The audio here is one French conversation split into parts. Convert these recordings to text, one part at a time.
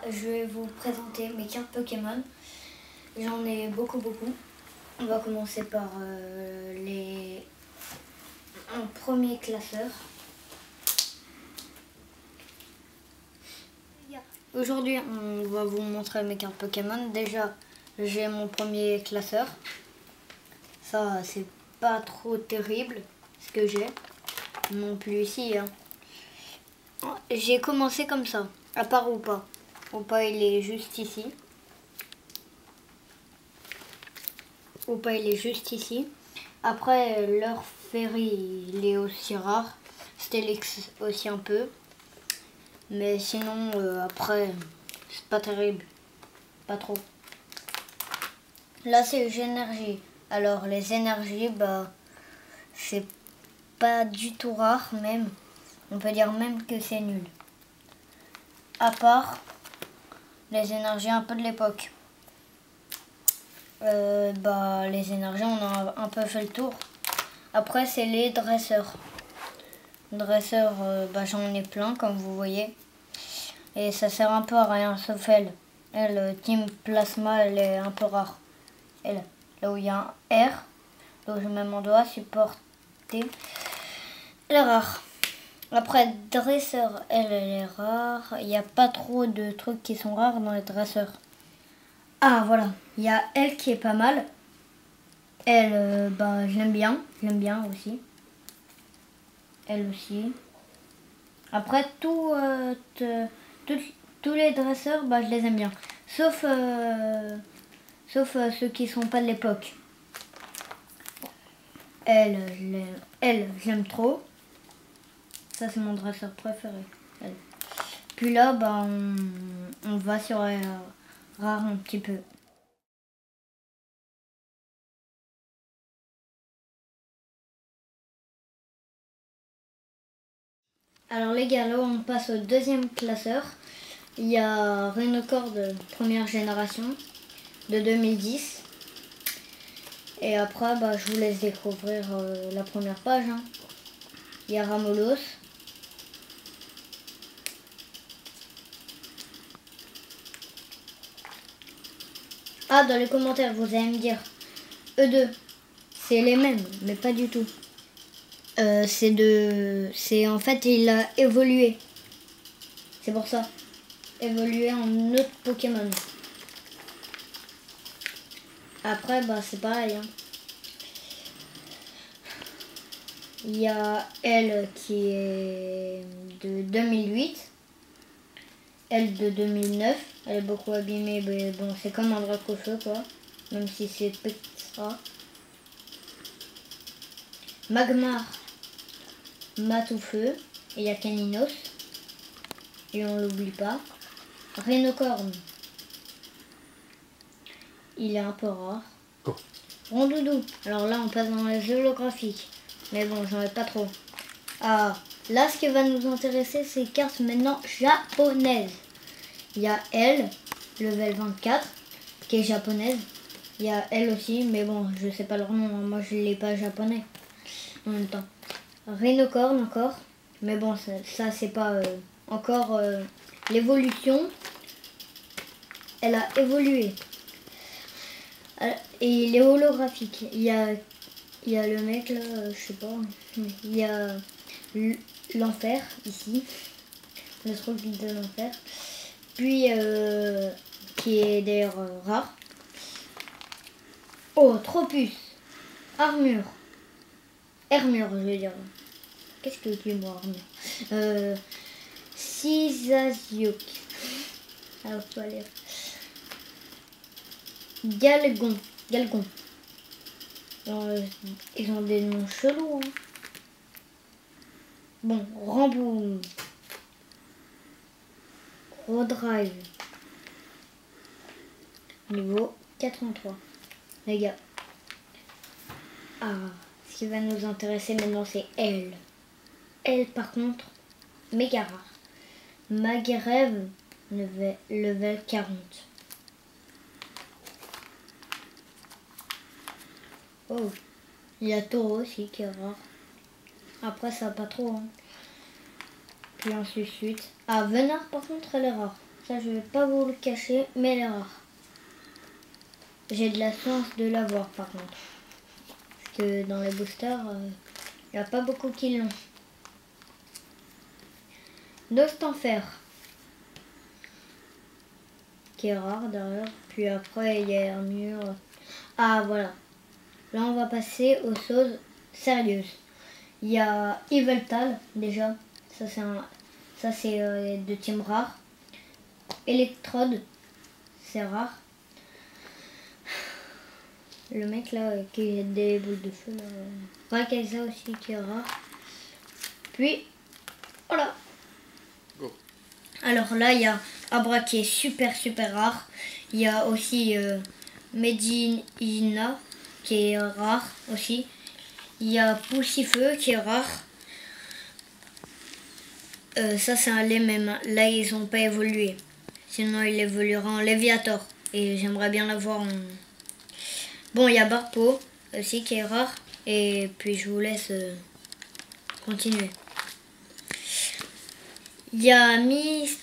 je vais vous présenter mes cartes Pokémon. J'en ai beaucoup. On va commencer par un premier classeur. Aujourd'hui, on va vous montrer mes cartes Pokémon. Déjà, j'ai mon premier classeur. Ça, c'est pas trop terrible ce que j'ai. Non plus ici. Hein. J'ai commencé comme ça, à part Oupa. Oupa, il est juste ici. Oupa, il est juste ici. Après, leur Ferry, il est aussi rare. Stélix aussi un peu. Mais sinon, après, c'est pas terrible. Pas trop. Là, c'est les énergies. Alors, les énergies, c'est pas du tout rare, même. On peut dire même que c'est nul. À part les énergies un peu de l'époque. Les énergies, on a un peu fait le tour. Après, c'est les dresseurs. Dresseurs, j'en ai plein, comme vous voyez. Et ça sert un peu à rien, sauf elle. Elle, Team Plasma, elle est un peu rare. Elle, là où il y a un R, là où je mets mon doigt, supporter, elle est rare. Après, dresseur, elle est rare. Il n'y a pas trop de trucs qui sont rares dans les dresseurs. Ah, voilà. Il y a elle qui est pas mal. Elle, je l'aime bien. Je l'aime bien aussi. Elle aussi. Après, tous les dresseurs, je les aime bien. Sauf ceux qui sont pas de l'époque. Elle, j'aime trop. Ça, c'est mon dresseur préféré. Elle. Puis là, on va sur rare un petit peu. Alors les gars, là on passe au deuxième classeur. Il y a Rhinocord de première génération de 2010. Et après, je vous laisse découvrir la première page. Hein. Il y a Ramolos. Ah, dans les commentaires, vous allez me dire, eux deux, c'est les mêmes, mais pas du tout. En fait, il a évolué. C'est pour ça. Évolué en autre Pokémon. Après, c'est pareil. Hein. Il y a elle qui est de 2008. Elle de 2009. Elle est beaucoup abîmée, mais bon, c'est comme un Dracofeu, quoi. Même si c'est Petra. Magmar, Matoufeu. Et il y a Caninos. Et on l'oublie pas. Rhinocorn. Il est un peu rare. Oh. Rondoudou. Alors là, on passe dans les holographiques. Mais bon, j'en ai pas trop. Ah, là, ce qui va nous intéresser, c'est les cartes maintenant japonaises. Il y a elle, level 24, qui est japonaise. Il y a elle aussi, mais bon, je sais pas leur nom. Moi, je l'ai pas japonais en même temps. Rhinocorn encore. Mais bon, ça c'est pas encore l'évolution. Elle a évolué. Et il est holographique. Il y a le mec là, je sais pas. Il y a l'enfer ici. Le truc de l'enfer. Puis qui est d'ailleurs rare. Oh, Tropus. Armure. Hermure, je veux dire. Qu'est-ce que tu moi, armure? Sisaziok. Alors, faut aller. Galgon. Ils ont des noms chelous. Hein. Bon, Ramboum. Rodrive. Niveau 83. Les gars. Ah, ce qui va nous intéresser maintenant, c'est elle. Elle, par contre, méga rare. Maghreb, level 40. Oh, il y a Taureau aussi qui est rare. Après, ça va pas trop. Hein. Puis ainsi de suite. Ah, Venard, par contre, elle est rare. Ça, je vais pas vous le cacher, mais elle est rare. J'ai de la chance de l'avoir par contre. Parce que dans les boosters, il n'y a pas beaucoup qui l'ont. Nostenfer, qui est rare d'ailleurs. Puis après, il y a Hermure. Ah voilà. Là, on va passer aux choses sérieuses. Il y a Yveltal déjà. Ça, c'est de team rare. Electrode, c'est rare. Le mec là qui a des boules de feu. Rakaisa aussi qui est rare. Puis, voilà. Go. Alors là, il y a Abra qui est super rare. Il y a aussi Medina qui est rare aussi. Il y a Poussifeu qui est rare. Ça, c'est un lait même. Là, ils n'ont pas évolué. Sinon, il évoluera en Léviator. Et j'aimerais bien l'avoir en... Bon, il y a Barpo aussi qui est rare. Et puis, je vous laisse continuer. Il y a Mimifo,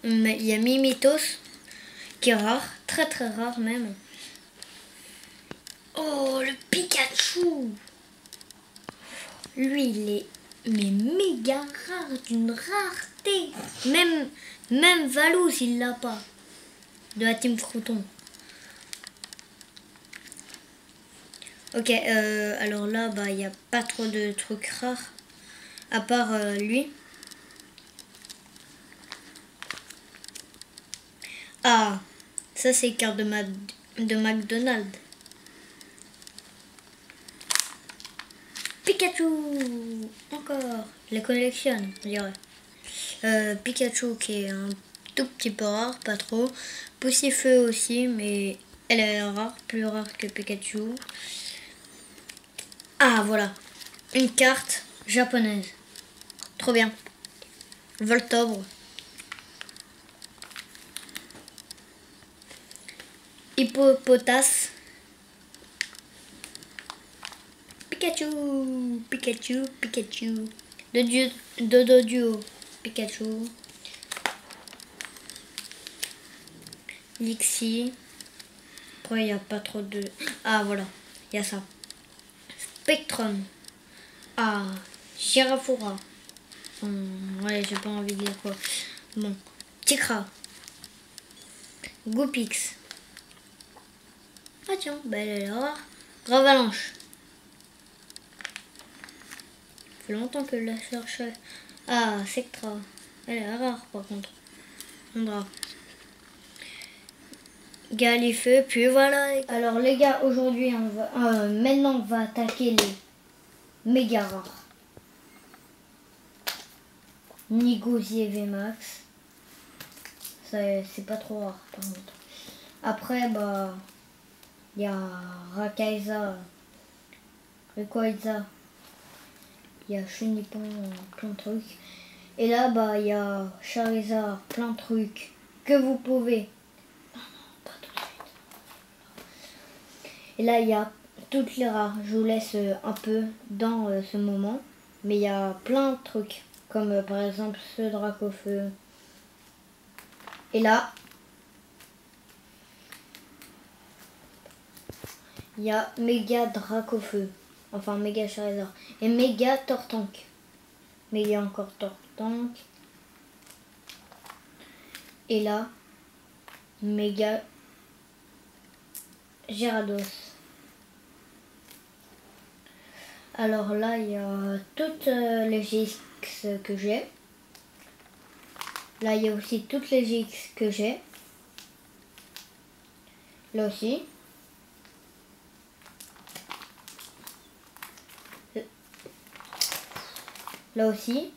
il y a Mimitos qui est rare, très rare même. Oh, le Pikachu! Lui, il est méga rare, d'une rareté. Même Valous, il l'a pas. De la team Frouton. Ok, alors là, bah, il n'y a pas trop de trucs rares. À part lui. Ah, ça c'est carte de McDonald's. Pikachu! Encore, je les collectionne, je dirais. Pikachu qui est un tout petit peu rare, pas trop. Poussifeu aussi, mais elle est rare, plus rare que Pikachu. Ah, voilà, une carte japonaise. Trop bien. Voltobre. Hippopotas. Pikachu, Pikachu. Dodo Duo, Pikachu. Lixie. Après, il n'y a pas trop de... Ah, voilà, il y a ça. Spectrum. Ah, Girafora. Ouais, j'ai pas envie de dire quoi. Bon, Tikra. Goopix. Ah tiens, bah elle est rare. Gravalanche. Ça fait longtemps que je la cherchais. Ah, Sectra. Elle est rare par contre. Ondra. Galifeu, puis voilà. Alors les gars, aujourd'hui, maintenant on va attaquer les méga rares. Nigosier VMAX. C'est pas trop rare par contre. Après, bah, il y a Rakaisa, Rayquaza, il y a Chunipon, plein de trucs. Et là, bah, il y a Charizard, plein de trucs que vous pouvez. Non, pas tout de suite. Et là, il y a toutes les rares. Je vous laisse un peu dans ce moment. Mais il y a plein de trucs. Comme par exemple ce Dracofeu. Et là, il y a Méga Dracofeu. Enfin, Méga Charizard. Et Méga Tortank. Mais il y a encore Tortank. Et là, Méga Gyarados. Alors là, il y a toutes les GX que j'ai. Là, il y a aussi toutes les GX que j'ai. Là aussi. Là aussi.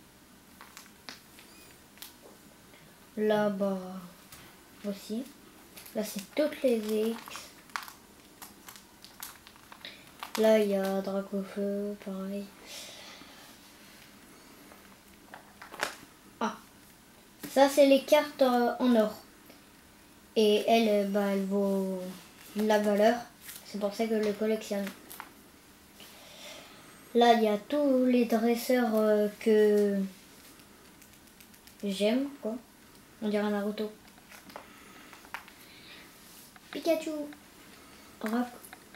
Là-bas aussi. Là, c'est toutes les GX. Là, il y a Dracofeu, pareil. Ah, ça, c'est les cartes en or. Et elle, bah, elle vaut la valeur. C'est pour ça que je le collectionne. Là, il y a tous les dresseurs que j'aime, quoi. On dirait Naruto. Pikachu.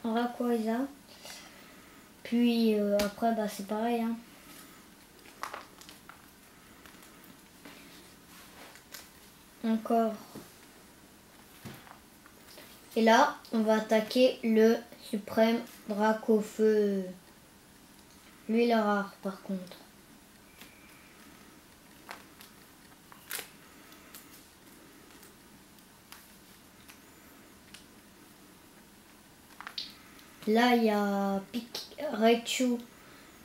Rayquaza. Puis après, bah, c'est pareil. Hein. Encore. Et là, on va attaquer le suprême Dracofeu. Lui, il est rare par contre. Là, il y a Raichu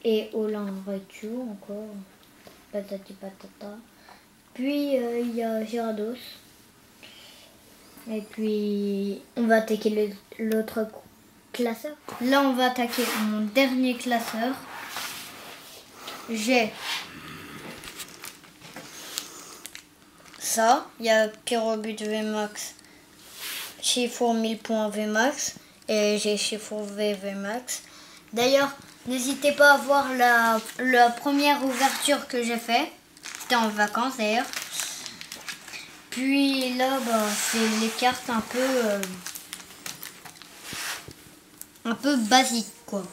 et Olan Raichu encore. Patati patata. Puis, il y a Gyarados. Et puis, on va attaquer l'autre classeur. Là, on va attaquer mon dernier classeur. J'ai ça. Il y a Pyrobut VMAX, Chiffre 1000 points VMAX. Et j'ai Chiffre VMAX. D'ailleurs, n'hésitez pas à voir la première ouverture que j'ai fait. C'était en vacances d'ailleurs. Puis là, bah, c'est les cartes un peu basiques quoi.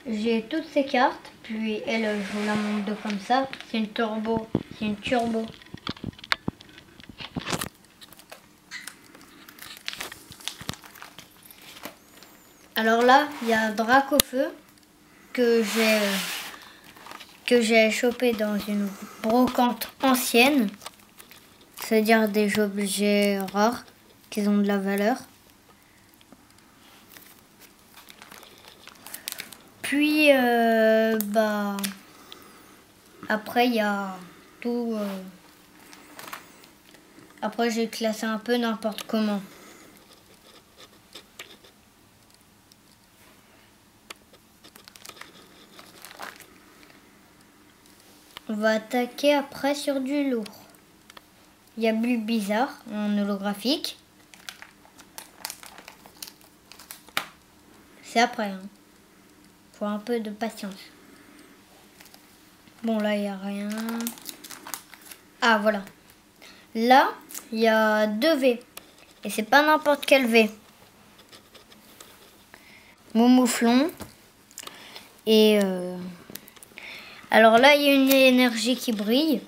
J'ai toutes ces cartes, puis elle, je vous la montre de comme ça. C'est une turbo. Alors là, il y a Dracofeu que j'ai chopé dans une brocante ancienne. C'est-à-dire des objets rares qui ont de la valeur. Puis, bah, après, il y a tout. Après, j'ai classé un peu n'importe comment. On va attaquer après sur du lourd. Il y a Bulbizarre en holographique. C'est après, hein. Faut un peu de patience. Bon, là, il n'y a rien. Ah, voilà. Là, il y a 2 V. Et c'est pas n'importe quel V. Mouflon. Et alors là, il y a une énergie qui brille.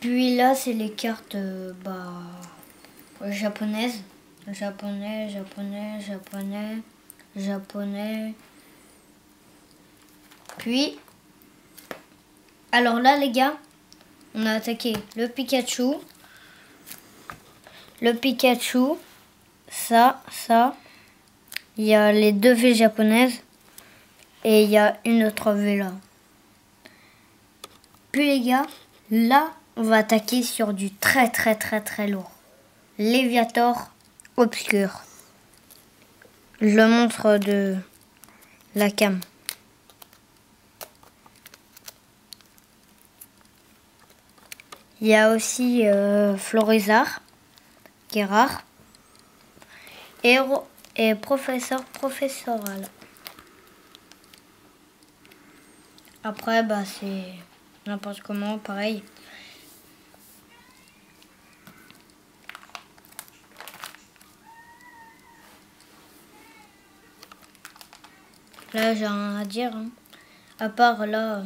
Puis là, c'est les cartes japonaises. Japonais. Puis, alors là, les gars, on a attaqué le Pikachu. Ça. Il y a les 2 V japonaises. Et il y a une autre V là. Puis les gars, là, on va attaquer sur du très lourd. Léviator obscur. Le monstre de la cam. Il y a aussi Florizard, qui est rare. Et professoral. Après, bah, c'est n'importe comment, pareil. Là, j'ai rien à dire. Hein. À part là,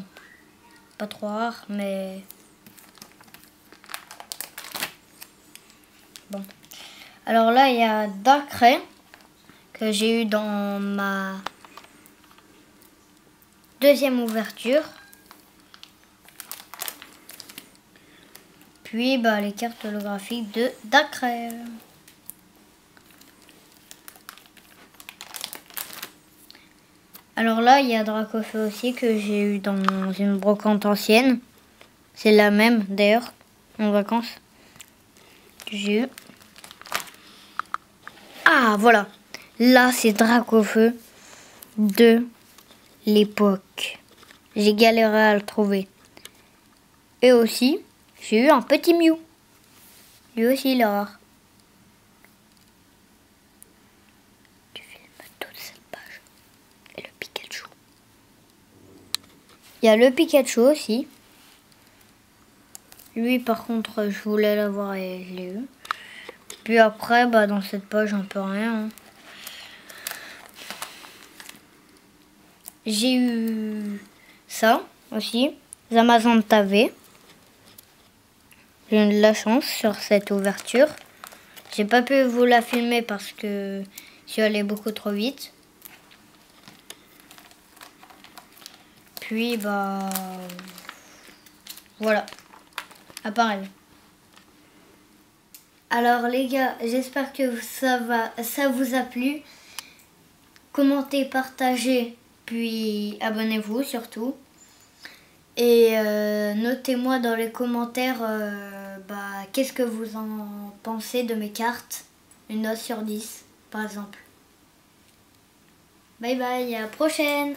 pas trop rare, mais bon. Alors là, il y a Darkrai que j'ai eu dans ma deuxième ouverture. Puis bah, les cartes holographiques de Darkrai. Alors là, il y a Dracofeu aussi que j'ai eu dans une brocante ancienne. C'est la même d'ailleurs, en vacances, que j'ai eu. Ah, voilà. Là, c'est Dracofeu de l'époque. J'ai galéré à le trouver. Et aussi, j'ai eu un petit Mew. Lui aussi il est rare. Tu filmes toute cette page. Et le Pikachu. Il y a le Pikachu aussi. Lui par contre je voulais l'avoir et je l'ai eu. Puis après bah dans cette page un peu rien. Hein. J'ai eu ça aussi. Zamazenta V. J'ai eu de la chance sur cette ouverture. J'ai pas pu vous la filmer parce que je suis allé beaucoup trop vite. Puis bah voilà. Appareil. Alors les gars, j'espère que ça vous a plu. Commentez, partagez, puis abonnez-vous surtout. Et notez-moi dans les commentaires qu'est-ce que vous en pensez de mes cartes. Une note sur 10 par exemple. Bye bye, à la prochaine!